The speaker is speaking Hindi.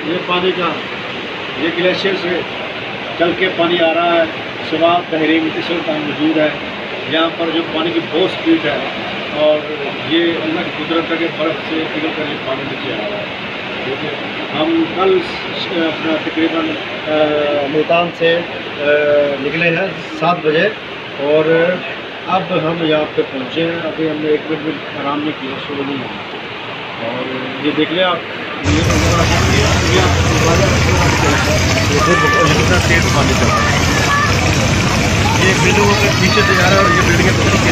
ये पानी का ये ग्लेशियर से चल के पानी आ रहा है। शबाब तहरीम इस वक्त मौजूद है। यहाँ पर जो पानी की बहुत स्पीड है और ये अल्लाह की कुदरत है कि बर्फ़ से पिघल कर ये पानी नीचे आ रहा है। देखिए हम कल अपना तकरीबन मुल्तान से निकले हैं 7 बजे और अब हम यहाँ पे पहुँचे हैं। अभी हमने 1 मिनट भी आराम नहीं किया, शुरू नहीं है। और ये देख लें आप, ये तेज पानी चल रहा है। ये बिल्डिंगों के पीछे से जा रहा है और ये बिल्डिंग के पीछे